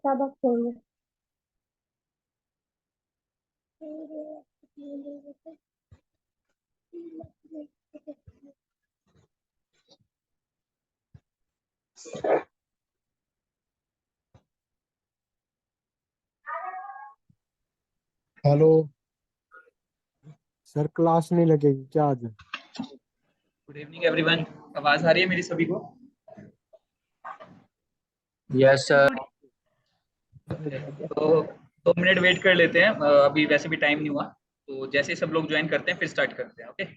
सबक होंगे। Hello sir, class नहीं लगेगी क्या आज? Good evening everyone. आवाज आ रही है मेरी सभी को? Yes sir. तो 2 मिनट वेट कर लेते हैं। अभी वैसे भी टाइम नहीं हुआ, तो जैसे ही सब लोग ज्वाइन करते हैं फिर स्टार्ट करते हैं। ओके।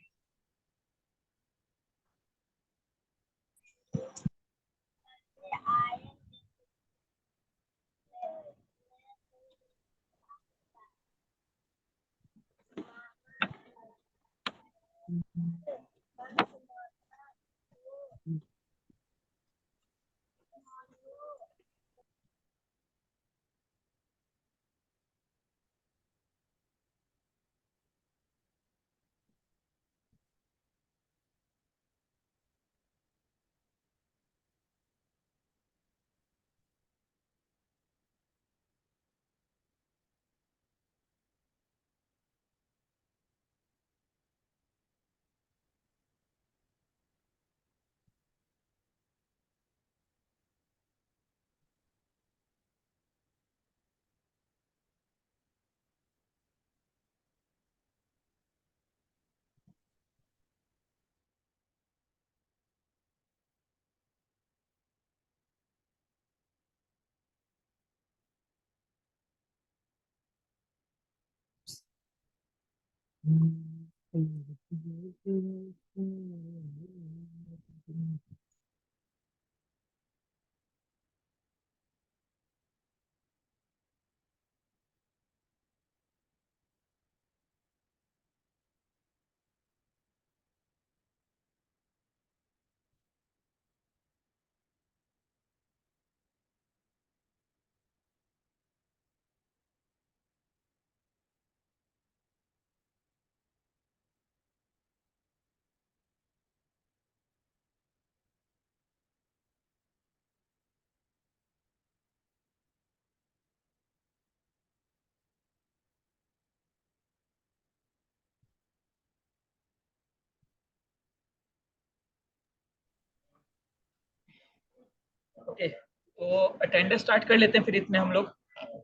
ओके, तो अटेंडेंस स्टार्ट कर लेते हैं, फिर इतने हम लोग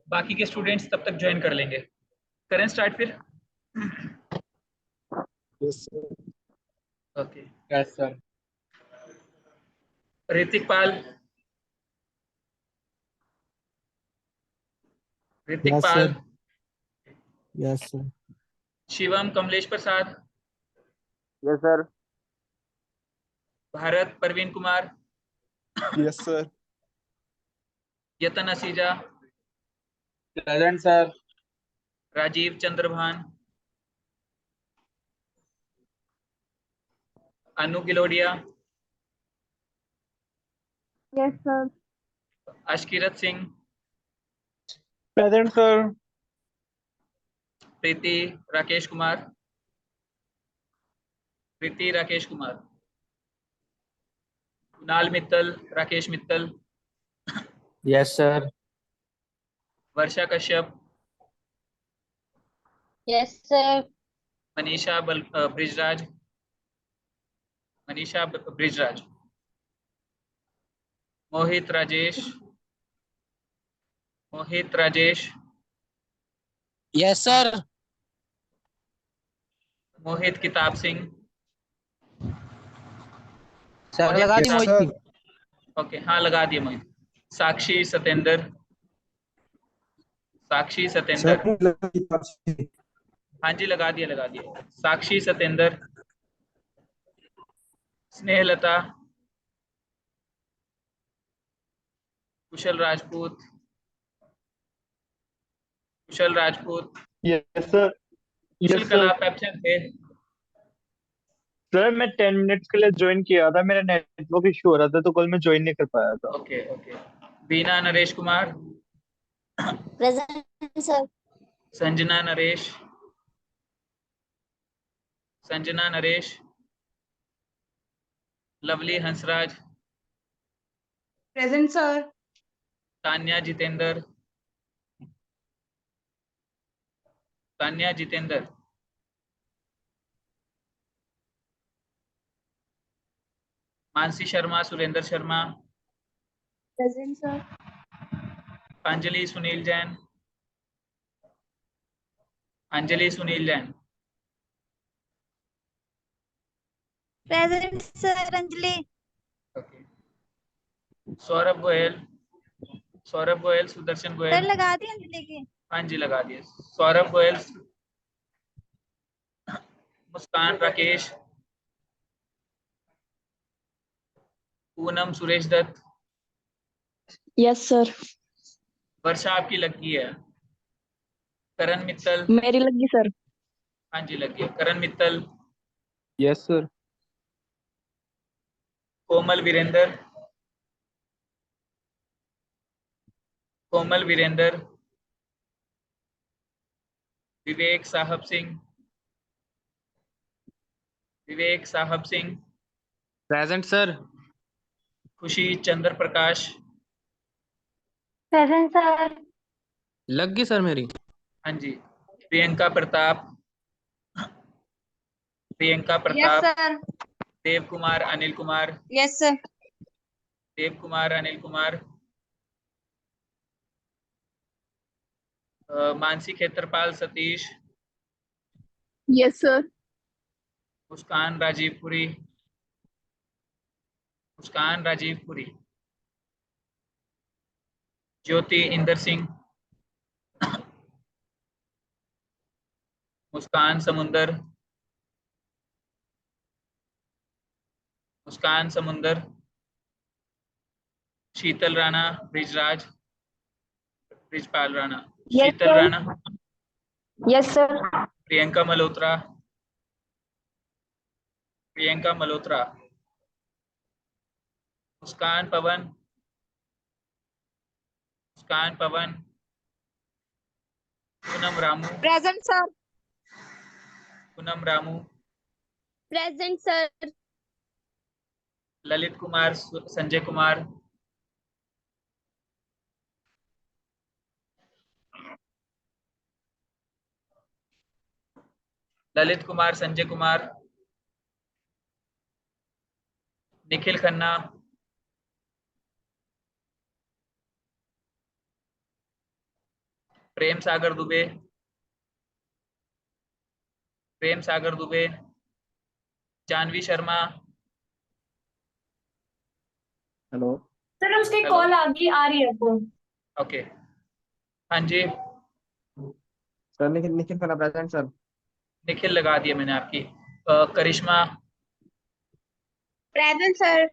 बाकी के स्टूडेंट्स तब तक ज्वाइन कर लेंगे। करें स्टार्ट फिर? Yes sir. Okay. Yes sir. Hrithik Pal. Hrithik yes Pal. Sir. Yes sir. Shivam Kamlesh Prasad. Yes sir. Bharat Parveen Kumar. Yes sir. Yatan Aseeja. Present sir. Rajeev Chandrabhan. Anu Gilodia. Yes sir. Ashkirat Singh. Present sir. Preeti Rakesh Kumar. Preeti Rakesh Kumar. Kunal Mittal, Rakesh Mittal. Yes sir. Varsha Kashyap. Yes sir. Manisha Brijraj. Manisha Brijraj. Mohit Rajesh. Mohit Rajesh. Yes sir. Mohit Kitab Singh. Sir मोहित लगा दी यस किताब। मोहित सर। की। Okay, हाँ लगा दिए मोहित। साक्षी सतेंद्र। साक्षी सतेंद्र। सर लगी बात से। हाँ जी, लगा दिया लगा दिया। Sakshi Satendra. Snehlata. Kushal Rajput. Kushal Rajput. Yes sir. Kushal yes कल सर। आप एब्सेंट थे। सर मैं 10 मिनट्स के लिए ज्वाइन किया था, मेरा नेटवर्क इशू हो रहा था तो कल मैं ज्वाइन नहीं कर पाया था। Okay okay. Beena Naresh Kumar. Present sir. Sanjana Naresh. Sanjana Naresh. Lovely Hansraj. Present sir. Tanya Jitendra. Tanya Jitendra, Mansi Sharma, Surendra Sharma, Present, sir. Anjali Sunil Jain, Anjali Sunil Jain, Present, sir. Anjali. Okay. Saurabh Goyal, Saurabh Goyal, Sudarshan sir Goyal, लगा दी अंजलि की। हाँ जी लगा दिए। Saurabh Goyal, Muskan Rakesh, Poonam Suresh Dutt, yes sir. वर्षा आपकी लगी है। करण मित्तल, मेरी लगी सर। हाँ जी लगी है। करण मित्तल, यस सर। कोमल वीरेंद्र, कोमल वीरेंद्र, विवेक साहब सिंह, विवेक साहब सिंह, प्रेजेंट सर। खुशी चंद्र प्रकाश, Present, sir. लग गई सर मेरी। हाँ जी। Priyanka Pratap, Priyanka Yes, Pratap, sir. Dev Kumar Anil Kumar, Yes, sir. Dev Kumar Anil Kumar, Mansi Khetrapal Satish, yes sir. Muskan Rajeev Puri, Muskan Rajeev Puri, Jyoti Inder Singh, Muskan Samundar, Muskan Samundar, Sheetal Rana, Brijraj, Brijpal Rana, Yes, Sheetal sir. Rana, yes sir. Priyanka Malhotra, Priyanka Malhotra, Muskan Pawan, Muskan Pawan, Poonam Ramu, Present, sir. Poonam Ramu, Present, sir. Lalit Kumar, Sanjay Kumar, Lalit Kumar, Sanjay Kumar, Nikhil Khanna, Prem Sagar Dubey, Prem Sagar Dubey, Janvi Sharma, hello. Sir उसकी Hello. कॉल आ रही है आपको। ओके। हाँ जी sir Nikhil Nikhil Khanna present sir. Nikhil लगा दिया मैंने आपकी। Karishma, Present, sir.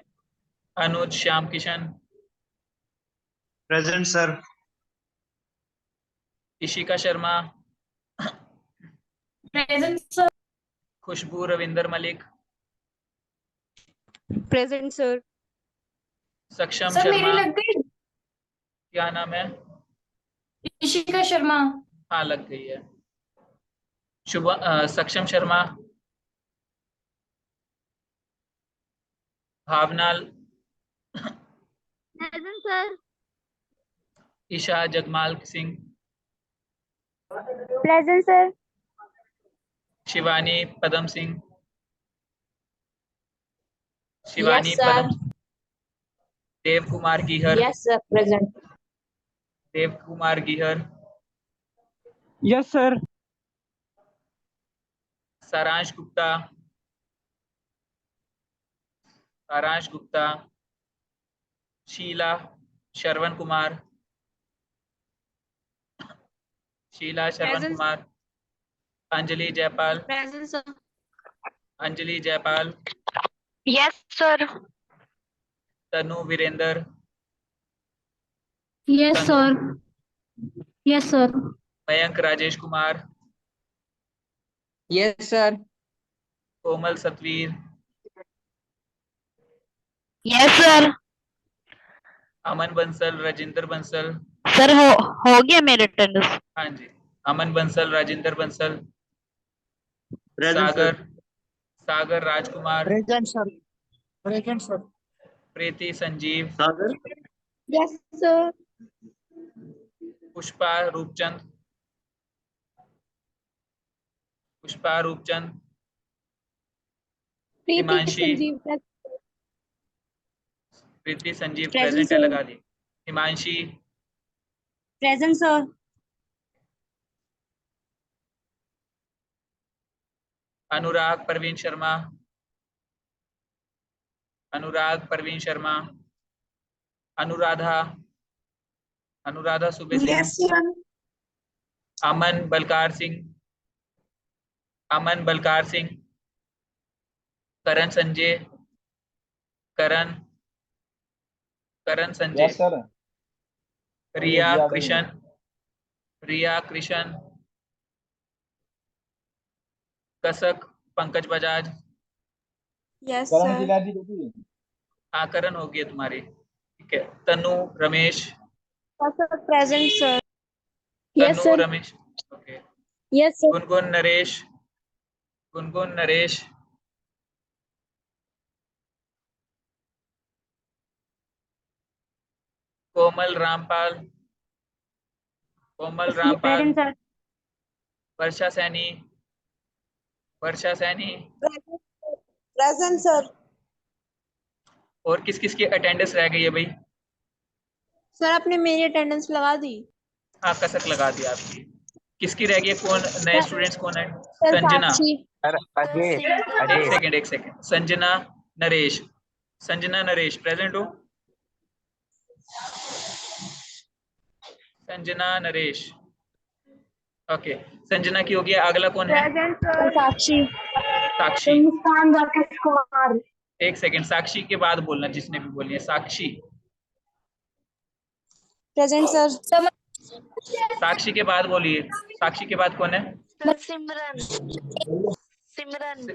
Anuj Shyam Kishan, present sir. Ishika Sharma, present sir. Khushboo Ravinder Malik, Present, sir. Saksham sir मेरी शर्मा, लग गई। क्या नाम है? इशिका शर्मा। हाँ लग गई है। Saksham Sharma, Bhawna, Present, sir. Isha Jagmal Singh, Present, sir. Shivani Padam Singh, Shivani Yes, sir. Padam, Dev Kumar Gihar, yes sir present. Dev Kumar Gihar, yes sir. Saransh Gupta, Saransh Gupta, Sheela Shravan Kumar, Sheela Shravan Present. Kumar, Anjali Jaipal, Present, sir. Anjali Jaipal, yes sir. Tanu Virendra, yes Tanu, sir. Yes sir. Mayank Rajesh Kumar, yes sir. Komal Satveer, yes sir. Aman Bansal, Rajendra Bansal, sir हो गया मेरे अटेंडेंस। हाँ जी, Aman Bansal, Rajendra Bansal, present Sagar, sir. Sagar Rajkumar, present sir. Present sir. Preeti Sanjeev, Sagar. Yes, sir. Pushpa Roopchand, Pushpa, Roopchand, Preeti Himanshi, Sanjeev Preeti, Sanjeev Present, present है, sir. लगा दी। Himanshi, present sir. Anurag, Parveen Sharma, Anurag, Parveen Sharma, Anuradha, Anuradha Subey Singh, yes sir. Aman, Balkar Singh, Aman, Balkar Singh, Karan Sanjay, Karan, Karan Sanjay, yes sir. Riya Krishna, रिया Krishan, Kasak, Pankaj Bajaj, yes Karan sir. Jilani बेटी। हाँ करण हो गई तुम्हारी, ठीक है। Tanu, Ramesh, present sir. Yes Tanu, sir. Ramesh, okay. Yes sir. Gungun, Naresh, Gungun, Naresh, Komal, Rampal, Komal, Rampal, present sir. Varsha Saini, Varsha Saini. Present sir. और किस किस की अटेंडेंस रह गई है भाई? सर आपने मेरी अटेंडेंस लगा दी। हाँ कसक लगा दी आपकी। किसकी रह गई है? कौन नए स्टूडेंट्स कौन है? सर संजना, साक्षी। सर अजय, एक अजय सेकंड, एक सेकंड। संजना, नरेश, संजना, नरेश प्रेजेंट हो? संजना, नरेश, ओके। संजना की हो गया। अगला कौन है? Present sir. साक्षी। साक्षी, मुस्कान, राकेश कुमार। एक सेकंड। साक्षी के बाद बोलना जिसने भी बोली है। साक्षी, प्रेजेंट सर। साक्षी के बाद बोलिए। साक्षी के बाद कौन है? सिमरन, सिमरन।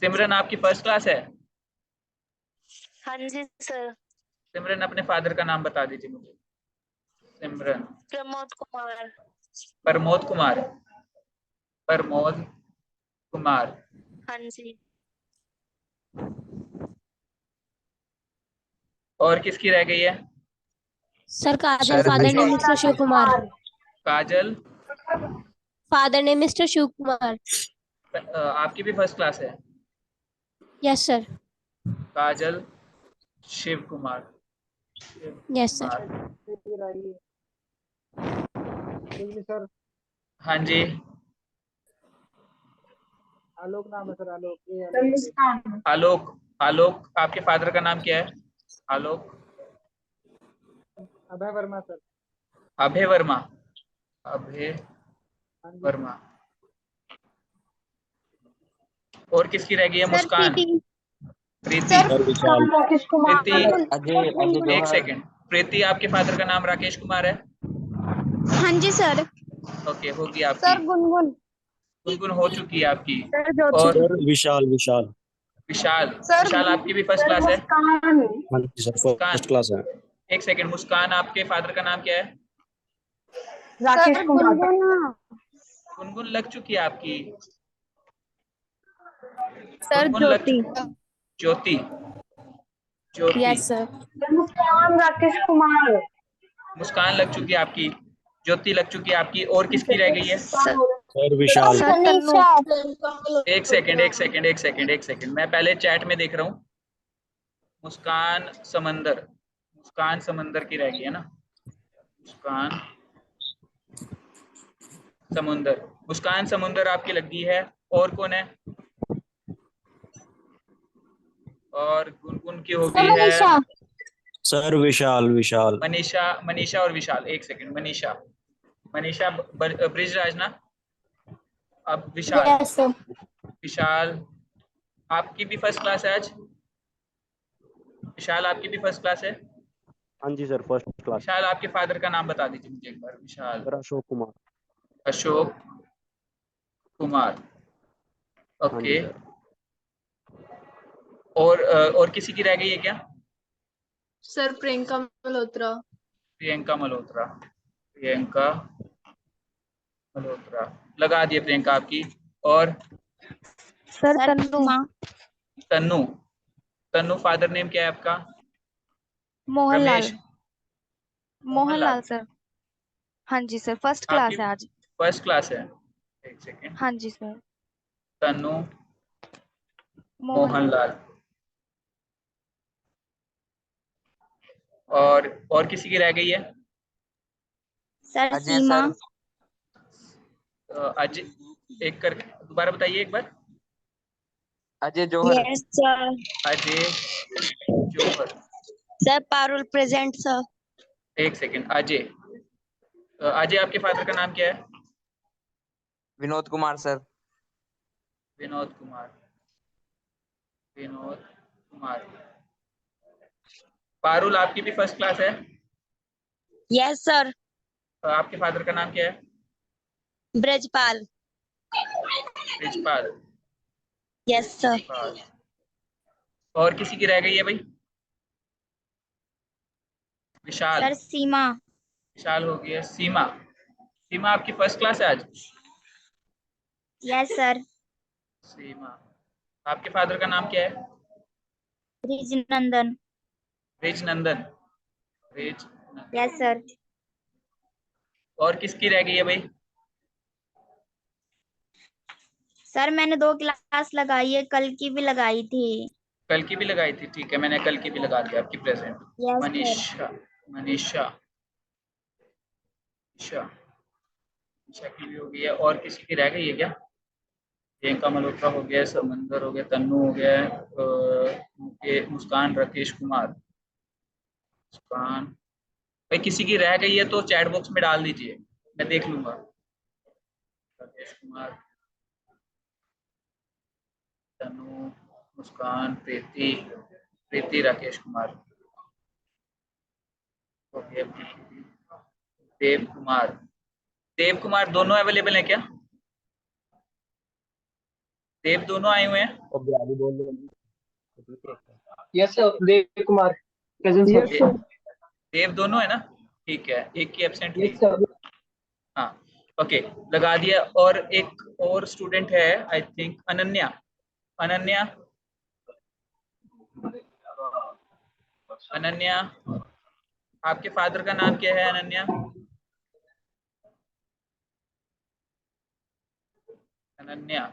सिमरन आपकी फर्स्ट क्लास है? हाँ जी सर। सिमरन अपने फादर का नाम बता दीजिए मुझे। सिमरन, प्रमोद कुमार। प्रमोद कुमार, प्रमोद कुमार। हाँ जी। और किसकी रह गई है? Sir Kajal, sir father name Vijay, mister Shiv Kumar. Kajal, father name mister Shiv Kumar. आपकी भी फर्स्ट क्लास है? Yes sir. Kajal, Shiv Kumar, Shiv yes sir. Kumar. Sir हाँ जी, आलोक नाम है सर, आलोक। आलोक, आलोक आपके फादर का नाम क्या है? आलोक, अभय वर्मा सर। अभय वर्मा, अभय वर्मा। और किसकी रह गई है? सर मुस्कान, प्रीति। प्रीति, सर राकेश कुमार। प्रीति, अजय, अजय एक जौहर। सेकंड। प्रीति आपके फादर का नाम राकेश कुमार है? हाँ जी सर। ओके, होगी आपकी। सर गुनगुन। गुनगुन हो चुकी है आपकी। सर ज्योति। और सर विशाल, विशाल। विशाल, सर विशाल आपकी भी फर्स्ट क्लास है? मुस्कान। हाँ जी सर, मुस्कान, फर्स्ट क्लास है। एक सेकंड। मुस्कान आपके फादर का नाम क्या है? राकेश कुमार। गुनगुन लग चुकी है आपकी। सर गुनगुन लग ज्योति। चुकी। ज्योति, ज्योति, यस सर। मुस्कान, राकेश कुमार। मुस्कान लग चुकी है आपकी। ज्योति लग चुकी है आपकी। और किसकी रह गई है? सर विशाल। एक सेकंड, एक सेकंड, एक सेकंड, एक सेकंड। मैं पहले चैट में देख रहा हूँ। मुस्कान समंदर, मुस्कान समंदर की रह गई है ना? मुस्कान समुंदर, मुस्कान समुंदर आपकी लग गई है। और कौन है? और गुनगुन की हो गई है। सर विशाल, विशाल। मनीषा, मनीषा और विशाल। एक सेकंड। मनीषा, मनीषा ब्रिजराज ना? अब विशाल, यस सर। विशाल आपकी भी फर्स्ट क्लास है आज? विशाल आपकी भी फर्स्ट क्लास है? हाँ जी सर, फर्स्ट क्लास। विशाल आपके फादर का नाम बता दीजिए मुझे एक बार। विशाल, सर अशोक कुमार। अशोक कुमार, हाँ जी ओके। सर। और किसी की रह गई है क्या? सर प्रियंका मल्होत्रा। प्रियंका मल्होत्रा, प्रियंका मल्होत्रा लगा दिए प्रियंका आपकी। और sir Tannu. Tannu, Tannu father name क्या है आपका? मोहनलाल। रमेश, मोहनलाल सर। हाँ जी सर, फर्स्ट क्लास आपकी है आज। फर्स्ट क्लास है? एक सेकेंड। हाँ जी सर। तनु, मोहनलाल। और किसी की रह गई है? सर अजय सीमा। सर। अजय, एक करके दोबारा बताइए एक बार। Ajay Jauhar. Yes sir. Ajay Jauhar. Sir Parul present sir. एक सेकेंड, अजय। अजय, आपके फादर का नाम क्या है? विनोद कुमार सर। विनोद कुमार। विनोद कुमार। पारुल, आपकी भी फर्स्ट क्लास है? Yes sir. आपके फादर का नाम क्या है? ब्रजपाल। ब्रिजपाल। Yes sir. ब्रिजपाल। और किसी की रह गई है भाई? विशाल। सर सीमा। विशाल हो गया। सीमा। सीमा, आपकी फर्स्ट क्लास है आज? Yes sir. सीमा। आपके फादर का नाम क्या है? रिजनंदन। रिज नंदन। रिज नंदन। Yes sir. और किसकी रह गई है भाई? सर मैंने 2 क्लास लगाई है, कल की भी लगाई थी। कल की भी लगाई थी? ठीक है, मैंने कल की भी लगा दी आपकी present. Yes sir. Manisha. Manisha. Manisha. Manisha की भी हो गई है। और किसी की रह गई है क्या? प्रियंका मल्होत्रा हो गया, समंदर हो गया, तन्नू हो गया, मुस्कान, राकेश कुमार। मुस्कान। भाई किसी की रह गई है तो चैट बॉक्स में डाल दीजिए, मैं देख लूंगा। राकेश कुमार, तनु, मुस्कान, प्रीति। प्रीति, राकेश कुमार हो गया। देव कुमार। देव कुमार दोनों अवेलेबल है क्या? देव दोनों आए हुए हैं? और बिहारी बोल रहे yes sir, Dev Kumar present sir. देव दोनों है ना? ठीक है, एक की एब्सेंट हुई। Yes sir. हाँ, ओके, लगा दिया। और एक और स्टूडेंट है, आई थिंक अनन्या। अनन्या। अनन्या, आपके फादर का नाम क्या है अनन्या? अनन्या।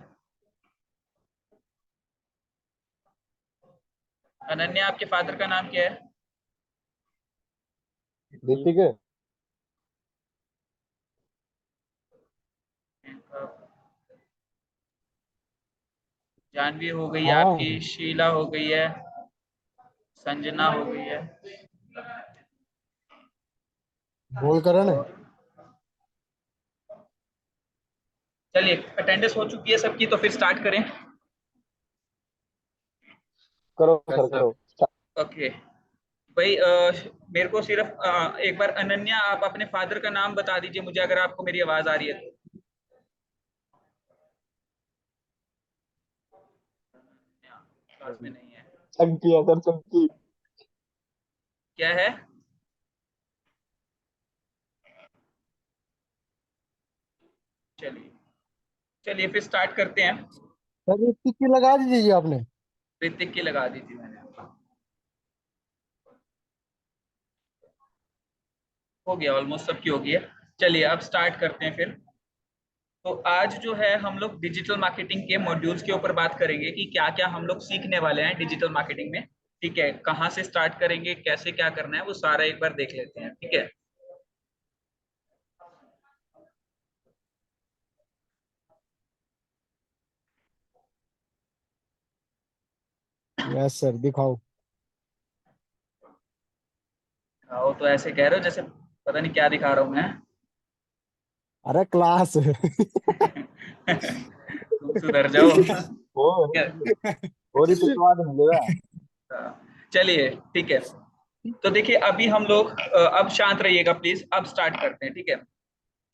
अनन्या, आपके फादर का नाम क्या है? ऋतिक है। जानवी हो गई है हाँ आपकी, शीला हो गई है, संजना हो गई है। बोल करण है। और चलिए, अटेंडेंस हो चुकी है सबकी, तो फिर स्टार्ट करें। करो सर करो। ओके भाई, मेरे को सिर्फ एक बार अनन्या, आप अपने फादर का नाम बता दीजिए मुझे, अगर आपको मेरी आवाज आ रही है तो। अनन्या क्लास में नहीं है। चंकी है सर, चंकी। क्या है? चलिए, चलिए फिर स्टार्ट करते हैं। सर ऋतिक की लगा दीजिए आपने। ऋतिक की लगा दी थी मैंने। हो गया, ऑलमोस्ट सबकी हो गई है। चलिए अब स्टार्ट करते हैं फिर। तो आज जो है हम लोग डिजिटल मार्केटिंग के मॉड्यूल्स के ऊपर बात करेंगे कि क्या क्या हम लोग सीखने वाले हैं डिजिटल मार्केटिंग में। ठीक है, कहाँ से स्टार्ट करेंगे, कैसे क्या करना है, वो सारा एक बार देख लेते हैं। ठीक है, यस सर दिखाओ। आओ, तो ऐसे कह रहे हो जैसे पता नहीं क्या दिखा रहा हूँ मैं। अरे क्लास। तुम सुधर जाओ। ओ और ऋतिक बाद मिलेगा। चलिए, ठीक है। तो देखिए, अभी हम लोग अब शांत रहिएगा प्लीज, अब स्टार्ट करते हैं। ठीक है,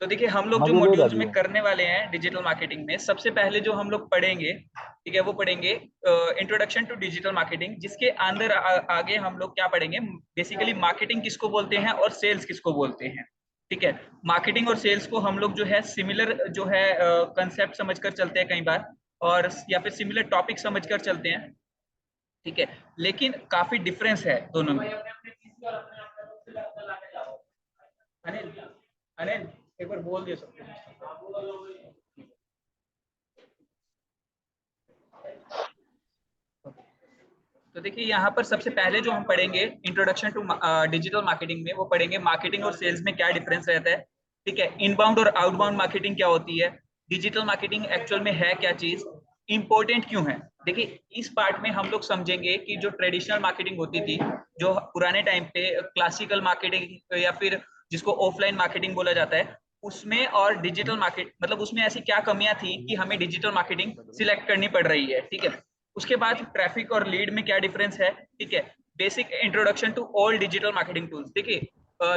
तो देखिए हम लोग जो मजे ले रहा मॉड्यूल्स में दियो। करने वाले हैं डिजिटल मार्केटिंग में, सबसे पहले जो हम लोग पढ़ेंगे, ठीक है, वो पढ़ेंगे इंट्रोडक्शन टू डिजिटल मार्केटिंग, जिसके अंदर आगे हम लोग क्या पढ़ेंगे, बेसिकली मार्केटिंग किसको बोलते हैं और सेल्स किसको बोलते हैं। ठीक है, मार्केटिंग और सेल्स को हम लोग जो है सिमिलर जो है कंसेप्ट समझकर चलते हैं कई बार, और या फिर सिमिलर टॉपिक समझकर चलते हैं। ठीक है, लेकिन काफी डिफरेंस है दोनों में। अनिल, अनिल एक बार बोल दिए सबको। तो देखिए यहाँ पर सबसे पहले जो हम पढ़ेंगे इंट्रोडक्शन टू डिजिटल मार्केटिंग में, वो पढ़ेंगे मार्केटिंग और सेल्स में क्या डिफरेंस रहता है। ठीक है, इनबाउंड और आउटबाउंड मार्केटिंग क्या होती है, डिजिटल मार्केटिंग एक्चुअल में है क्या चीज, इंपॉर्टेंट क्यों है। देखिए इस पार्ट में हम लोग समझेंगे कि जो ट्रेडिशनल मार्केटिंग होती थी, जो पुराने टाइम पे क्लासिकल मार्केटिंग या फिर जिसको ऑफलाइन मार्केटिंग बोला जाता है, उसमें और डिजिटल मार्केट मतलब उसमें ऐसी क्या कमियां थी कि हमें डिजिटल मार्केटिंग सिलेक्ट करनी पड़ रही है। ठीक है, उसके बाद ट्रैफिक और लीड में क्या डिफरेंस है। ठीक है, basic introduction to all digital marketing tools. देखिए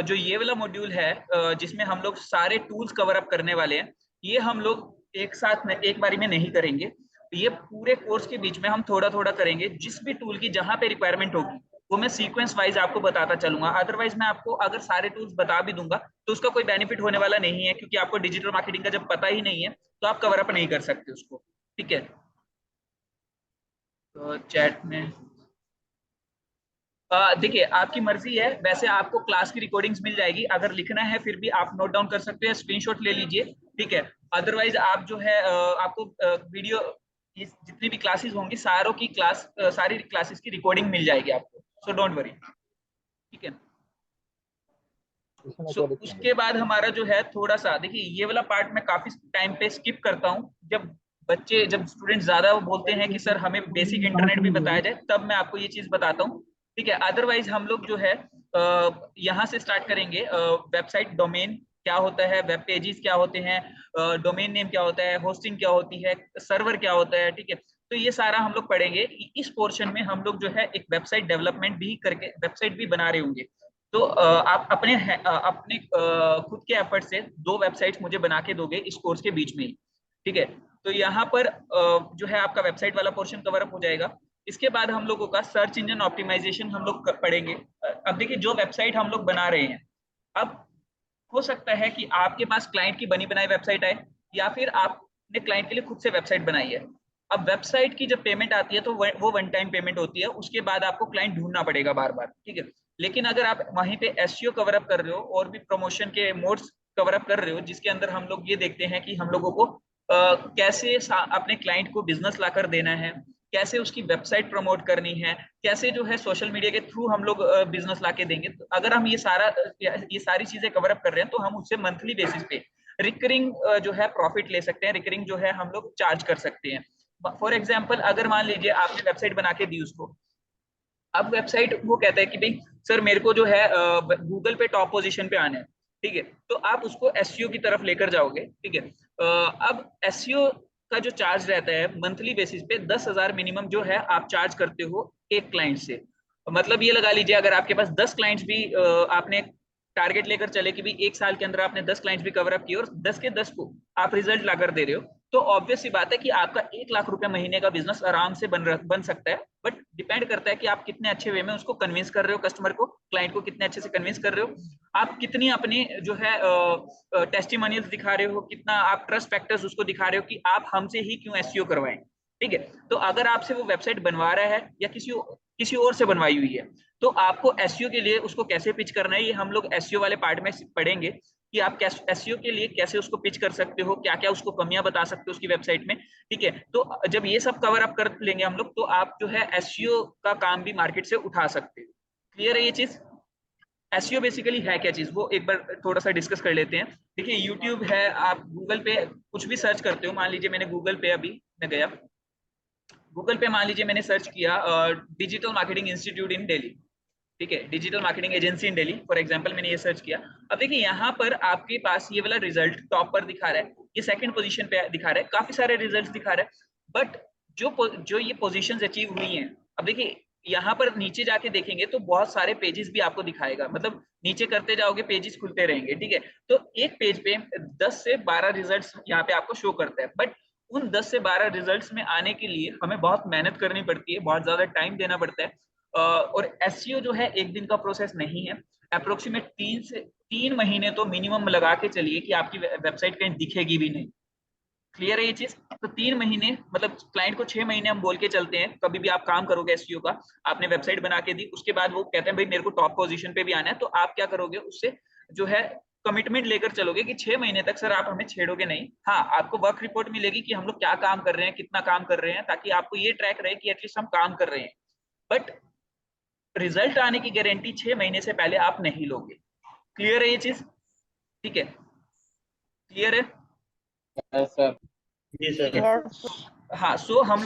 जो ये वाला मॉड्यूल है जिसमें हम लोग सारे टूल्स कवर अप करने वाले हैं, ये हम लोग एक साथ में एक बारी में नहीं करेंगे, ये पूरे कोर्स के बीच में हम थोड़ा थोड़ा करेंगे। जिस भी टूल की जहां पे रिक्वायरमेंट होगी वो मैं सीक्वेंस वाइज आपको बताता चलूंगा। अदरवाइज मैं आपको अगर सारे टूल्स बता भी दूंगा तो उसका कोई बेनिफिट होने वाला नहीं है, क्योंकि आपको डिजिटल मार्केटिंग का जब पता ही नहीं है तो आप कवर अप नहीं कर सकते उसको। ठीक है, तो चैट में देखिए आपकी मर्जी है, वैसे आपको क्लास की रिकॉर्डिंग्स मिल जाएगी, अगर लिखना है फिर भी आप नोट डाउन कर सकते हैं, स्क्रीनशॉट ले लीजिए। ठीक है, अदरवाइज आप जो है आपको वीडियो जितनी भी क्लासेस होंगी सारों की सारी क्लासेस की रिकॉर्डिंग मिल जाएगी आपको, सो डोंट वरी। ठीक है, सो उसके बाद हमारा जो है थोड़ा सा देखिए ये वाला पार्ट मैं काफी टाइम पे स्किप करता हूँ, जब स्टूडेंट ज्यादा बोलते हैं कि सर हमें बेसिक इंटरनेट भी बताया जाए, तब मैं आपको ये चीज बताता हूँ। ठीक है, अदरवाइज हम लोग जो है यहाँ से स्टार्ट करेंगे। वेबसाइट डोमेन क्या होता है, वेब पेजेस क्या होते हैं, डोमेन नेम क्या होता है, होस्टिंग क्या होती है, सर्वर क्या होता है। ठीक है, तो ये सारा हम लोग पढ़ेंगे। इस पोर्शन में हम लोग जो है एक वेबसाइट डेवलपमेंट भी करके वेबसाइट भी बना रहे होंगे। तो आप अपने खुद के एफर्ट से 2 वेबसाइट्स मुझे बना के दोगे इस कोर्स के बीच में ही। ठीक है, तो यहाँ पर जो है आपका वेबसाइट वाला पोर्शन कवर अप हो जाएगा। इसके बाद हम लोगों का सर्च इंजन ऑप्टिमाइजेशन हम लोग पढ़ेंगे। अब देखिए जो वेबसाइट हम लोग बना रहे हैं, अब हो सकता है कि आपके पास क्लाइंट की बनी बनाई वेबसाइट आए, या फिर आपने क्लाइंट के लिए खुद से वेबसाइट बनाई है। अब वेबसाइट की जब पेमेंट आती है तो वो वन टाइम पेमेंट होती है, उसके बाद आपको क्लाइंट ढूंढना पड़ेगा बार बार। ठीक है, लेकिन अगर आप वहीं पे एसईओ कवर अप कर रहे हो और भी प्रमोशन के मोड्स कवर अप कर रहे हो, जिसके अंदर हम लोग ये देखते हैं कि हम लोगों को कैसे अपने क्लाइंट को बिजनेस लाकर देना है, कैसे उसकी वेबसाइट प्रमोट करनी है, कैसे जो है सोशल मीडिया के थ्रू हम लोग बिजनेस लाके देंगे। तो अगर हम ये सारी चीजें कवर अप कर रहे हैं तो हम उससे मंथली बेसिस पे रिकरिंग जो है प्रॉफिट ले सकते हैं, रिकरिंग जो है हम लोग चार्ज कर सकते हैं। फॉर एग्जाम्पल अगर मान लीजिए आपने वेबसाइट बना के दी उसको, अब वेबसाइट वो कहता है कि भाई सर मेरे को जो है गूगल पे टॉप पोजीशन पे आना है। ठीक है, तो आप उसको एसईओ की तरफ लेकर जाओगे। ठीक है, अब एसईओ का जो चार्ज रहता है मंथली बेसिस पे 10,000 मिनिमम जो है आप चार्ज करते हो एक क्लाइंट से। मतलब ये लगा लीजिए अगर आपके पास 10 क्लाइंट्स भी आपने टारगेट लेकर चले कि भाई 1 साल के अंदर आपने 10 क्लाइंट्स भी कवर अप किए और 10 के 10 को आप रिजल्ट लाकर दे रहे हो, तो ऑब्वियस सी बात है कि आपका 1 लाख रुपए महीने का बिजनेस आराम से बन सकता है। बट डिपेंड करता है कि आप कितने अच्छे वे में उसको कन्विंस कर रहे हो, कस्टमर को, क्लाइंट को कितने अच्छे से कन्विंस कर रहे हो, आप कितनी अपनी जो है टेस्टिमोनियल्स दिखा रहे हो, कितना आप ट्रस्ट फैक्टर्स उसको दिखा रहे हो कि आप हमसे ही क्यों एसईओ करवाएं। ठीक है, तो अगर आपसे वो वेबसाइट बनवा रहा है या किसी और से बनवाई हुई है, तो आपको एसईओ के लिए उसको कैसे पिच करना है, ये हम लोग एसईओ वाले पार्ट में पढ़ेंगे कि आप एसईओ के लिए कैसे उसको पिच कर सकते हो, क्या क्या उसको कमियां बता सकते हो उसकी वेबसाइट में। ठीक है, तो जब ये सब कवर अप कर लेंगे हम लोग, तो आप जो है एसईओ का काम भी मार्केट से उठा सकते हो। क्लियर है ये चीज? एसईओ बेसिकली है क्या चीज, वो एक बार थोड़ा सा डिस्कस कर लेते हैं। देखिए यूट्यूब है, आप गूगल पे कुछ भी सर्च करते हो, मान लीजिए मैंने गूगल पे अभी मैं गया, गूगल पे मान लीजिए मैंने सर्च किया डिजिटल मार्केटिंग इंस्टीट्यूट इन दिल्ली। ठीक है, digital marketing agency in Delhi for example मैंने ये सर्च किया। अब देखिए यहाँ पर आपके पास ये वाला रिजल्ट टॉप पर दिखा रहा है, ये सेकंड पोजीशन पे दिखा रहा है, काफी सारे रिजल्ट्स दिखा रहा है। बट जो ये पोजीशंस अचीव हुई हैं, अब देखिए यहाँ पर नीचे जाके देखेंगे तो बहुत सारे पेजेस भी आपको दिखाएगा, मतलब नीचे करते जाओगे पेजेस खुलते रहेंगे। ठीक है, तो एक पेज पे 10 से 12 रिजल्ट्स यहाँ पे आपको शो करता है। बट उन 10 से 12 रिजल्ट्स में आने के लिए हमें बहुत मेहनत करनी पड़ती है, बहुत ज्यादा टाइम देना पड़ता है। और एसईओ जो है एक दिन का प्रोसेस नहीं है, अप्रोक्सीमेट 3 महीने तो मिनिमम लगा के चलिए कि आपकी वेबसाइट कहीं दिखेगी भी नहीं। क्लियर है ये चीज? तो 3 महीने मतलब क्लाइंट को 6 महीने हम बोल के चलते हैं। कभी भी आप काम करोगे एसईओ का, आपने वेबसाइट बना के दी, उसके बाद वो कहते हैं भाई मेरे को टॉप पोजीशन पे भी आना है, तो आप क्या करोगे, उससे जो है कमिटमेंट लेकर चलोगे कि 6 महीने तक सर आप हमें छेड़ोगे नहीं, हाँ आपको वर्क रिपोर्ट मिलेगी कि हम लोग क्या काम कर रहे हैं, कितना काम कर रहे हैं, ताकि आपको ये ट्रैक रहे कि एटलीस्ट हम काम कर रहे हैं, बट रिजल्ट आने की गारंटी 6 महीने से पहले आप नहीं लोगे। क्लियर है ये चीज? ठीक है, क्लियर है? जी सर। हाँ, सो हम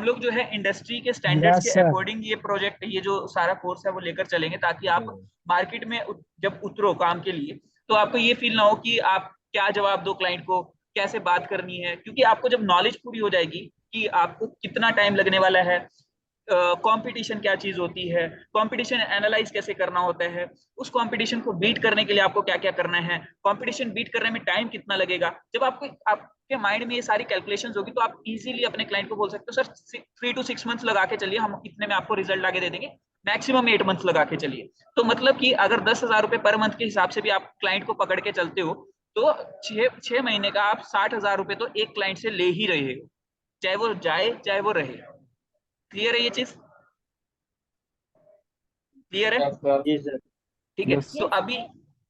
लोग जो है इंडस्ट्री के स्टैंडर्ड्स के अकॉर्डिंग ये प्रोजेक्ट, ये जो सारा कोर्स है वो लेकर चलेंगे, ताकि आप मार्केट में जब उतरो काम के लिए तो आपको ये फील ना हो कि आप क्या जवाब दो क्लाइंट को, कैसे बात करनी है, क्योंकि आपको जब नॉलेज पूरी हो जाएगी कि आपको कितना टाइम लगने वाला है, कंपटीशन क्या चीज होती है, कंपटीशन एनालाइज कैसे करना होता है, उस कंपटीशन को बीट करने के लिए आपको क्या क्या करना है, कंपटीशन बीट करने में टाइम कितना लगेगा, जब आपके माइंड में ये सारी कैलकुलेशंस होगी तो आप इजीली अपने क्लाइंट को बोल सकते हो सर 3 to 6 मंथ्स लगा के चलिए, हम इतने में आपको रिजल्ट आगे दे देंगे, मैक्सिमम 8 मंथ्स लगा के चलिए। तो मतलब कि अगर 10,000 रुपए पर मंथ के हिसाब से भी आप क्लाइंट को पकड़ के चलते हो तो 6 महीने का आप 60,000 रुपए तो एक क्लाइंट से ले ही रहे हो, चाहे वो जाए चाहे वो रहे। क्लियर है ये चीज? क्लियर है? जी सर। ठीक है। तो अभी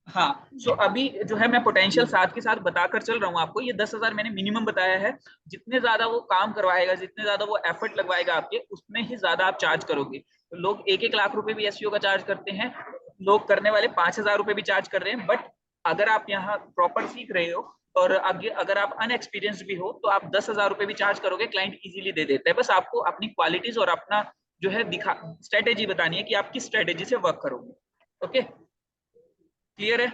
हाँ, सो अभी जो है मैं पोटेंशियल साथ के साथ बताकर चल रहा हूँ आपको। ये 10,000 मैंने मिनिमम बताया है, जितने ज्यादा वो काम करवाएगा, जितने ज्यादा वो एफर्ट लगवाएगा आपके, उतने ही ज्यादा आप चार्ज करोगे। तो लोग 1-1 लाख रुपए भी एसईओ का चार्ज करते हैं, लोग करने वाले 5,000 रुपए भी चार्ज कर रहे हैं। बट अगर आप यहाँ प्रॉपर सीख रहे हो और अगर आप अनएक्सपीरियंस्ड भी हो तो आप 10,000 रुपए भी चार्ज करोगे, क्लाइंट इजीली दे देता है। बस आपको अपनी क्वालिटीज और अपना जो है स्ट्रेटेजी बतानी है कि आप किस स्ट्रेटेजी से वर्क करोगे। ओके, क्लियर है?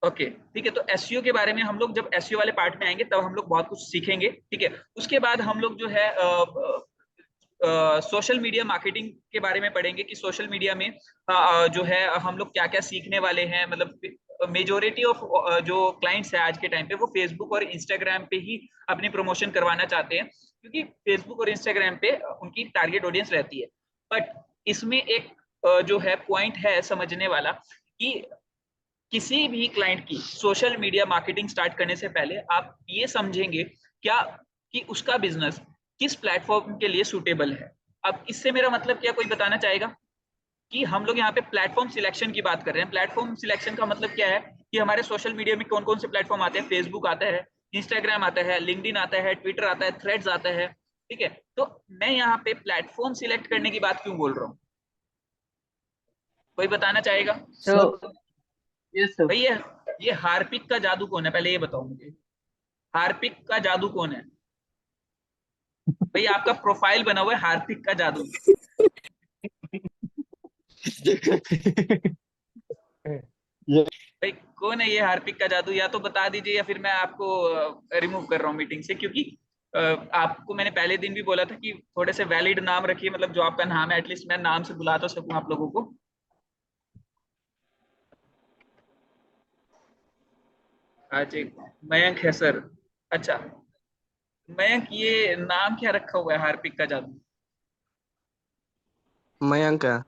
ओके, ठीक है। तो एसईओ के बारे में हम लोग जब एसईओ वाले पार्ट में आएंगे तब हम लोग बहुत कुछ सीखेंगे। ठीक है, उसके बाद हम लोग जो है सोशल मीडिया मार्केटिंग के बारे में पढ़ेंगे कि सोशल मीडिया में जो है हम लोग क्या क्या सीखने वाले हैं। मतलब मेजोरिटी ऑफ जो क्लाइंट्स है आज के टाइम पे वो फेसबुक और इंस्टाग्राम पे ही अपनी प्रमोशन करवाना चाहते हैं, क्योंकि फेसबुक और इंस्टाग्राम पे उनकी टारगेट ऑडियंस रहती है। बट इसमें एक जो है पॉइंट है समझने वाला कि किसी भी क्लाइंट की सोशल मीडिया मार्केटिंग स्टार्ट करने से पहले आप ये समझेंगे क्या कि उसका बिजनेस किस प्लेटफॉर्म के लिए सूटेबल है। अब इससे मेरा मतलब क्या, कोई बताना चाहेगा? कि हम लोग यहाँ पे प्लेटफॉर्म सिलेक्शन की बात कर रहे हैं। प्लेटफॉर्म सिलेक्शन का मतलब क्या है कि हमारे सोशल मीडिया में कौन कौन से प्लेटफॉर्म आते हैं। फेसबुक आता है, इंस्टाग्राम आता है, लिंक्डइन आता है, ट्विटर आता है, थ्रेड्स आता है। ठीक है, तो मैं यहाँ पे प्लेटफॉर्म सिलेक्ट करने की बात क्यों बोल रहा हूँ, कोई बताना चाहेगा? भाई ये हार्पिक का जादू कौन है, पहले ये बताओ मुझे। हार्पिक का जादू कौन है? भाई आपका प्रोफाइल बना हुआ है हार्पिक का जादू। भाई कौन है ये हार्पिक का जादू? या तो बता दीजिए या फिर मैं आपको रिमूव कर रहा हूँ मीटिंग से, क्योंकि आपको मैंने पहले दिन भी बोला था कि थोड़े से वैलिड नाम रखिए, मतलब जो आपका नाम है एटलीस्ट मैं नाम से बुला तो सकूं आप लोगों को। आज एक मयंक है सर। अच्छा मयंक, ये नाम क्या रखा हुआ है हार्पिक का जादू? मयंक है।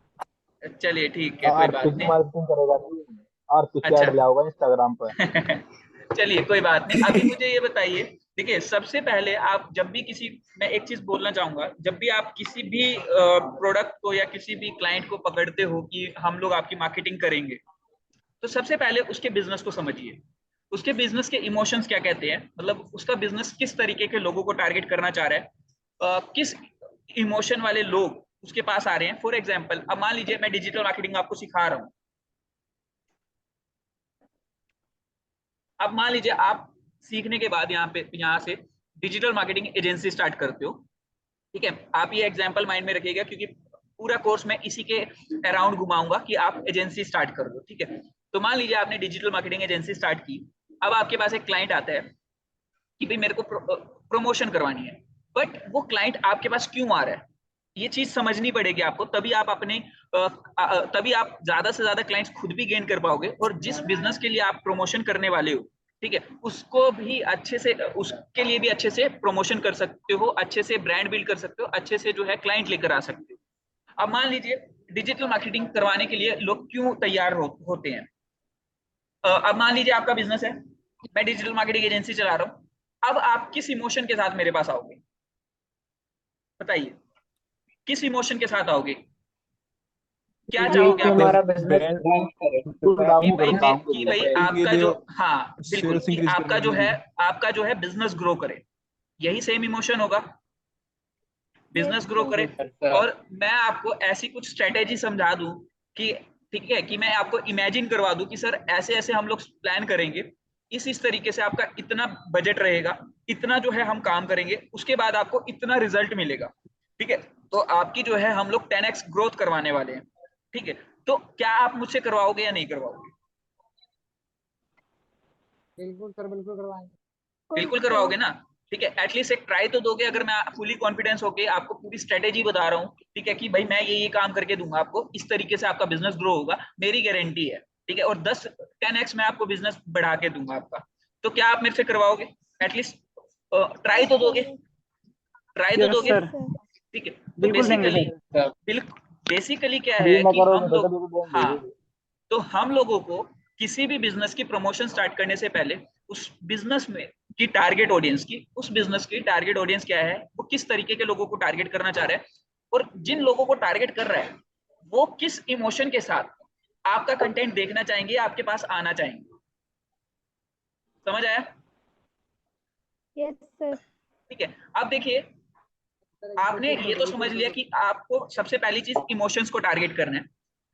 चलिए ठीक है, कोई बात आर्थिक नहीं। मार्केटिंग करेगा जी, आर्थिक अच्छा। ऐड लाओगा इंस्टाग्राम पर। चलिए कोई बात नहीं। अभी मुझे ये बताइए, देखिए सबसे पहले आप जब भी किसी, मैं एक चीज बोलना चाहूंगा, जब भी आप किसी भी प्रोडक्ट को या किसी भी क्लाइंट को पकड़ते हो कि हम लोग आपकी मार्केटिंग करेंगे, तो सबसे पहले उसके बिजनेस को समझिए। उसके बिजनेस के इमोशंस क्या कहते हैं, मतलब उसका बिजनेस किस तरीके के लोगों को टारगेट करना चाह रहा है, किस इमोशन वाले लोग उसके पास आ रहे हैं। फॉर एग्जाम्पल, अब मान लीजिए मैं डिजिटल मार्केटिंग आपको सिखा रहा हूँ। अब मान लीजिए आप सीखने के बाद यहाँ से डिजिटल मार्केटिंग एजेंसी स्टार्ट करते हो। ठीक है, आप ये एग्जांपल माइंड में रखिएगा, क्योंकि पूरा कोर्स में इसी के अराउंड घुमाऊंगा कि आप एजेंसी स्टार्ट कर दो। ठीक है, तो मान लीजिए आपने डिजिटल मार्केटिंग एजेंसी स्टार्ट की। अब आपके पास एक क्लाइंट आता है कि भाई मेरे को प्रमोशन करवानी है, बट वो क्लाइंट आपके पास क्यों आ रहा है ये चीज समझनी पड़ेगी आपको। तभी आप ज्यादा से ज्यादा क्लाइंट्स खुद भी गेन कर पाओगे, और जिस बिजनेस के लिए आप प्रमोशन करने वाले हो, ठीक है, उसको भी अच्छे से, उसके लिए भी अच्छे से प्रमोशन कर सकते हो, अच्छे से ब्रांड बिल्ड कर सकते हो, अच्छे से जो है क्लाइंट लेकर आ सकते हो। अब मान लीजिए डिजिटल मार्केटिंग करवाने के लिए लोग क्यों तैयार होते हैं। अब मान लीजिए आपका बिजनेस है, मैं डिजिटल मार्केटिंग एजेंसी चला रहा हूँ। अब आप किस इमोशन के साथ मेरे पास आओगे, बताइए किस इमोशन के साथ आओगे? क्या चाहोगे आप हमारा बिजनेस कि भाई काम कि भाई आपका जो, हाँ बिल्कुल, कि आपका जो है बिजनेस ग्रो करे, यही सेम इमोशन होगा, बिजनेस ग्रो करे। और मैं आपको ऐसी कुछ स्ट्रेटेजी समझा दूं कि ठीक है, कि मैं आपको इमेजिन करवा दूं कि सर ऐसे ऐसे हम लोग प्लान करेंगे, इस तरीके से आपका इतना बजट रहेगा, इतना जो है हम काम करेंगे, उसके बाद आपको इतना रिजल्ट मिलेगा, ठीक है। तो आपकी जो है हम लोग 10x ग्रोथ करवाने वाले हैं, ठीक है। तो क्या आप मुझसे करवाओगे या नहीं करवाओगे? बिल्कुल सर, बिल्कुल करवाएंगे। बिल्कुल करवाओगे ना, ठीक है। एटलीस्ट एक ट्राई तो दोगे, अगर मैं फुली कॉन्फिडेंस होके आपको पूरी स्ट्रेटेजी बता रहा हूँ, ठीक है, कि भाई मैं ये काम करके दूंगा आपको, इस तरीके से आपका बिजनेस ग्रो होगा, मेरी गारंटी है, ठीक है। और 10x मैं आपको बिजनेस बढ़ा के दूंगा आपका। तो क्या आप मेरे से करवाओगे? एटलीस्ट ट्राई तो दोगे, ट्राई तो दोगे, ठीक है। तो बेसिकली क्या है कि हम लोग, हाँ, तो हम लोगों को किसी भी बिजनेस की प्रमोशन स्टार्ट करने से पहले उस बिजनेस में की टारगेट ऑडियंस की, उस बिजनेस की टारगेट ऑडियंस क्या है, वो किस तरीके के लोगों को टारगेट करना चाह रहा है, और जिन लोगों को टारगेट कर रहा है वो किस इमोशन के साथ आपका कंटेंट देखना चाहेंगे, आपके पास आना चाहेंगे। समझ आया? Yes sir. ठीक है। अब देखिए, आपने ये तो समझ लिया कि आपको सबसे पहली चीज इमोशंस को टारगेट करना है।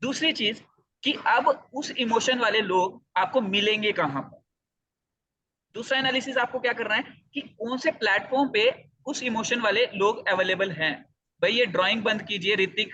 दूसरी चीज कि अब उस इमोशन वाले लोग आपको मिलेंगे कहां पर। दूसरा एनालिसिस आपको क्या करना है कि कौन से प्लेटफॉर्म पे उस इमोशन वाले लोग अवेलेबल हैं। भाई ये ड्राइंग बंद कीजिए ऋतिक,